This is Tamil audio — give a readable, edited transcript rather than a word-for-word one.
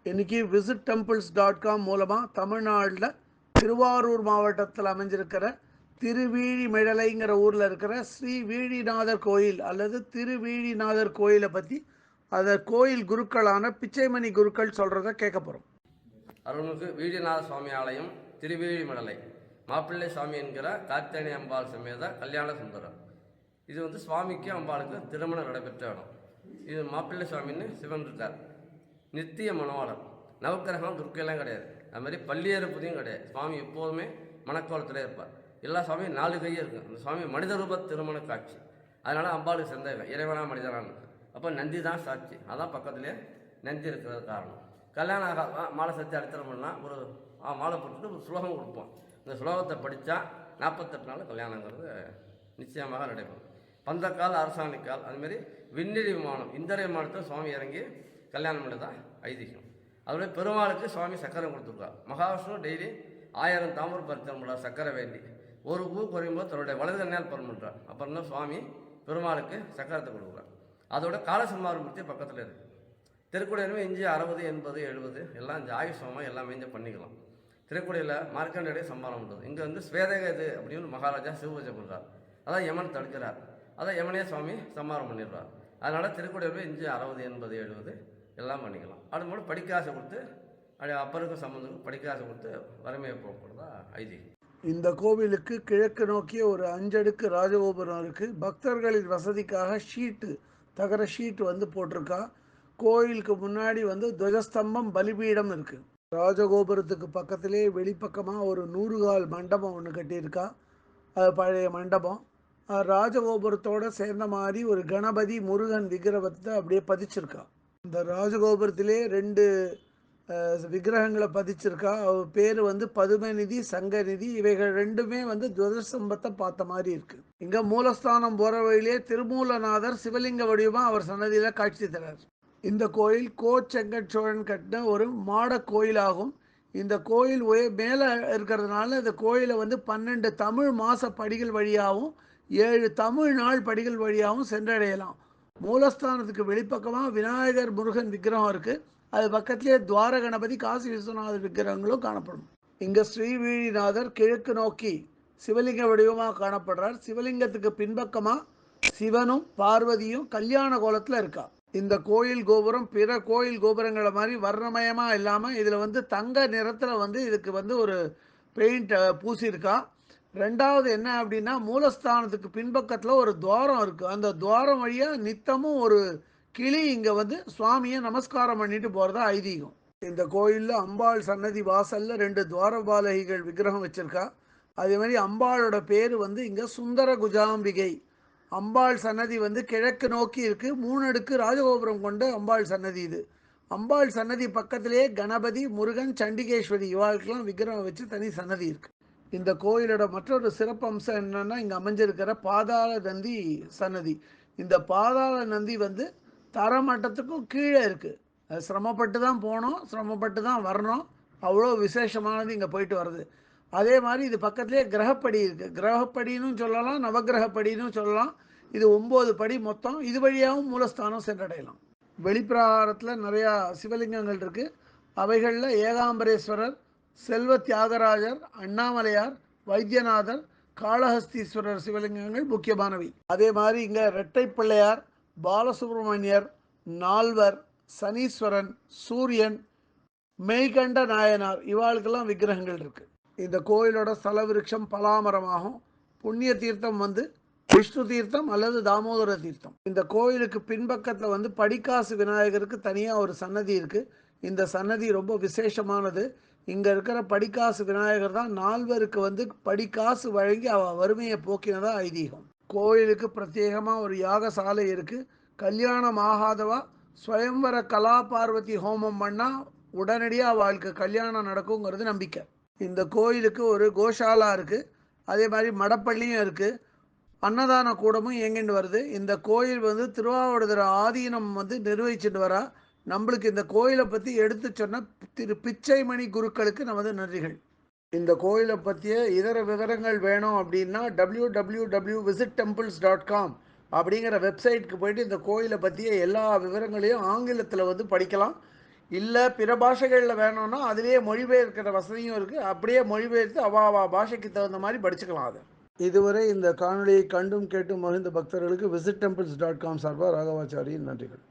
இன்றைக்கி visittemples.com மூலமாக தமிழ்நாட்டில் திருவாரூர் மாவட்டத்தில் அமைஞ்சிருக்கிற திருவீழிமிழலைங்கிற ஊரில் இருக்கிற ஸ்ரீ வீழிநாதர் கோயில் அல்லது திருவீழிநாதர் கோயிலை பற்றி அதை கோயில் குருக்களான பிச்சைமணி குருக்கள் சொல்கிறத கேட்க போகிறோம். அருள்மிகு வீழிநாத சுவாமி ஆலயம் திருவீழிமிழலை மாப்பிள்ளை சுவாமி என்கிற கார்த்தியானி அம்பாள் சமேத கல்யாண சுந்தரம். இது சுவாமிக்கு அம்பாளுக்கு திருமணம் நடைபெற்ற இடம். இது மாப்பிள்ளை சுவாமின்னு சிவன் இருக்கார். நித்திய மனவாளர், நவக்கிரகம் துர்க்கையெல்லாம் கிடையாது. அதுமாதிரி பள்ளியேறுப்பதையும் கிடையாது. சுவாமி எப்போதுமே மணக்கோலத்திலே இருப்பார். எல்லா சுவாமியும் 4 கையும் இருக்கும். அந்த சுவாமி மனித ரூப திருமண காட்சி. அதனால் அம்பாளுக்கு சந்தேகம், இறைவனா மனிதனான்னு. அப்போ நந்தி தான் சாட்சி. அதான் பக்கத்துலேயே நந்தி இருக்கிறது காரணம். கல்யாணம் மாலை சத்தி அடித்தரம் பண்ணால் ஒரு மாலை போட்டுட்டு ஒரு ஸ்லோகம் கொடுப்போம். இந்த ஸ்லோகத்தை படித்தா 48 நாள் கல்யாணங்கிறது நிச்சயமாக நடைபெறும். பந்தக்கால் அரசாணிக்கால் அதுமாரி விண்ணிடி விமானம், இந்திர விமானத்தில் சுவாமி இறங்கி கல்யாணம் பண்ணி தான் ஐதீகம். அதோட பெருமாளுக்கு சுவாமி சக்கரை கொடுத்துருக்கார். மகாவிஷ்ணு டெய்லி 1000 தாமரை பரித்தம் பண்ணுறார் சக்கரை வேண்டி. ஒரு பூ குறையும் போது தன்னுடைய வலது கண்ணால் பரம் பண்ணுறார். அப்புறம் தான் சுவாமி பெருமாளுக்கு சக்கரத்தை கொடுக்குறார். அதோட காலசம்மாரமூர்த்தி பக்கத்தில் இருக்குது. திருக்குடியிலுமே இஞ்சி 60, 80, 70 எல்லாம் இந்த ஆயுஷமாக எல்லாமே இங்கே பண்ணிக்கலாம். திருக்குடியில் மார்க்கண்டேய சம்மாரம் பண்ணுறது. இங்கே ஸ்வேதகது அப்படின்னு மகாராஜா சிவபூஜை பண்ணுறார். அதான் யமன் தடுக்கிறார். அதான் யமனே சுவாமி சம்மாரம் பண்ணிடுறார். அதனால் திருக்குடியிலுமே இஞ்சி 60, 80, 70 எல்லாம் பண்ணிக்கலாம். அது மூலம் படிக்காசை கொடுத்து அப்பருக்கும் சம்பந்தம் படிக்காசை கொடுத்து வறுமையை போக்குறதா ஐதீகம். இந்த கோவிலுக்கு கிழக்கு நோக்கிய ஒரு 5 அடுக்கு ராஜகோபுரம் இருக்குது. பக்தர்களின் வசதிக்காக தகர ஷீட்டு போட்டிருக்கா. கோயிலுக்கு முன்னாடி துவஜஸ்தம்பம் பலிபீடம் இருக்குது. ராஜகோபுரத்துக்கு பக்கத்திலே வெளிப்பக்கமாக ஒரு 100 கால் மண்டபம் ஒன்று கட்டியிருக்கா. அது பழைய மண்டபம். ராஜகோபுரத்தோடு சேர்ந்த மாதிரி ஒரு கணபதி முருகன் விக்கிரகத்தை அப்படியே பதிச்சிருக்கா. இந்த ராஜகோபுரத்திலே 2 விக்கிரகங்களை பதிச்சிருக்கா. அவர் பேர் பதுமநிதி, சங்கநிதி. இவைகள் 2மே துவஜஸ்தம்பத்தை பார்த்த மாதிரி இருக்குது. இங்கே மூலஸ்தானம் போகிற வழியிலே திருமூலநாதர் சிவலிங்க வடிவமாக அவர் சன்னதியில் காட்சி தரார். இந்த கோயில் கோச்செங்கட் சோழன் கட்டின ஒரு மாட கோயிலாகும். இந்த கோயில் மேலே இருக்கிறதுனால இந்த கோயிலை 12 தமிழ் மாத படிகள் வழியாகவும் 7 தமிழ் நாள் படிகள் வழியாகவும் சென்றடையலாம். மூலஸ்தானத்துக்கு வெளிப்பக்கமாக விநாயகர் முருகன் விக்கிரகம் இருக்குது. அது பக்கத்திலே துவார கணபதி, காசி விஸ்வநாதர் விக்கிரகங்களும் காணப்படும். இங்கே ஸ்ரீ வீழிநாதர் கிழக்கு நோக்கி சிவலிங்க வடிவமாக காணப்படுறார். சிவலிங்கத்துக்கு பின்பக்கமாக சிவனும் பார்வதியும் கல்யாண கோலத்தில் இருக்கா. இந்த கோயில் கோபுரம் பிற கோயில் கோபுரங்களை மாதிரி வர்ணமயமாக இல்லாமல் இதில் தங்க நிறத்தில் இதுக்கு ஒரு பெயிண்ட் பூசியிருக்கா. 2வது என்ன அப்படின்னா, மூலஸ்தானத்துக்கு பின்பக்கத்தில் ஒரு துவாரம் இருக்குது. அந்த துவாரம் வழியாக நித்தமும் ஒரு கிளி இங்கே சுவாமியை நமஸ்காரம் பண்ணிட்டு போகிறதா ஐதீகம். இந்த கோயிலில் அம்பாள் சன்னதி வாசலில் 2 துவாரபாலகிகள் விக்கிரகம் வச்சுருக்கா. அதே மாதிரி அம்பாளோட பேர் இங்கே சுந்தர குஜாம்பிகை. அம்பாள் சன்னதி கிழக்கு நோக்கி இருக்குது. 3 அடுக்கு ராஜகோபுரம் கொண்ட அம்பாள் சன்னதி இது. அம்பாள் சன்னதி பக்கத்திலேயே கணபதி, முருகன், சண்டிகேஸ்வரி இவாளுக்கெல்லாம் விக்கிரகம் வச்சு தனி சன்னதி இருக்குது. இந்த கோயிலோட மற்றொரு சிறப்பம்சம் என்னென்னா, இங்கே அமைஞ்சிருக்கிற பாதாள நந்தி சன்னதி. இந்த பாதாள நந்தி தரமட்டத்துக்கும் கீழே இருக்குது. அது சிரமப்பட்டு தான் போனோம், சிரமப்பட்டு தான் வரணும். அவ்வளோ விசேஷமானது இங்கே போயிட்டு வருது. அதே மாதிரி இது பக்கத்துலேயே கிரகப்படி இருக்குது. கிரகப்படின்னு சொல்லலாம், நவகிரகப்படின்னு சொல்லலாம். இது 9 படி மொத்தம். இது வழியாகவும் மூலஸ்தானம் சென்றடையலாம். வெளிப்பிரகாரத்தில் நிறையா சிவலிங்கங்கள் இருக்குது. அவைகளில் ஏகாம்பரேஸ்வரர், செல்வ தியாகராஜர், அண்ணாமலையார், வைத்தியநாதர், காளஹஸ்தீஸ்வரர் சிவலிங்கங்கள் முக்கியமானவை. அதே மாதிரி இங்கே இரட்டை பிள்ளையார், பாலசுப்ரமணியர், நால்வர், சனீஸ்வரன், சூரியன், மெய்கண்ட நாயனார் இவாளுக்கெல்லாம் விக்கிரகங்கள் இருக்குது. இந்த கோயிலோட ஸ்தல விருட்சம் பலாமரமாகும். புண்ணிய தீர்த்தம் விஷ்ணு தீர்த்தம் அல்லது தாமோதர தீர்த்தம். இந்த கோயிலுக்கு பின்பக்கத்தில் படிக்காசு விநாயகருக்கு தனியாக ஒரு சன்னதி இருக்குது. இந்த சன்னதி ரொம்ப விசேஷமானது. இங்கே இருக்கிற படிக்காசு விநாயகர் தான் நால்வருக்கு படிக்காசு வழங்கி வறுமையை போக்கினதாக ஐதீகம். கோயிலுக்கு பிரத்யேகமாக ஒரு யாகசாலை இருக்குது. கல்யாணம் ஆகாதவா ஸ்வயம்வர கலா பார்வதி ஹோமம் பண்ணால் உடனடியாக அவளுக்கு கல்யாணம் நடக்குங்கிறது நம்பிக்கை. இந்த கோயிலுக்கு ஒரு கோஷாலா இருக்குது. அதே மாதிரி மடப்பள்ளியும் இருக்குது. அன்னதான கூடமும் இயங்கிட்டு வருது. இந்த கோயில் திருவாவடுதுறை ஆதீனம் நிர்வகிச்சுட்டு வரா. நம்மளுக்கு இந்த கோயிலை பற்றி எடுத்து சொன்ன திரு பிச்சைமணி குருக்களுக்கு நமது நன்றிகள். இந்த கோயிலை பற்றிய இதர விவரங்கள் வேணும் அப்படின்னா www.visittemples.com அப்படிங்கிற வெப்சைட்டுக்கு போயிட்டு இந்த கோயிலை பற்றிய எல்லா விவரங்களையும் ஆங்கிலத்தில் படிக்கலாம். இல்லை பிற பாஷைகளில் வேணும்னா அதிலேயே மொழிபெயர்க்கிற வசதியும் இருக்குது. அப்படியே மொழிபெயர்த்து அவா பாஷைக்கு தகுந்த மாதிரி படிச்சுக்கலாம் அதை. இதுவரை இந்த காணொளியை கண்டும் கேட்டும் மகிழ்ந்த பக்தர்களுக்கு visit temples.com சார்பாக ராகவாச்சாரியின் நன்றிகள்.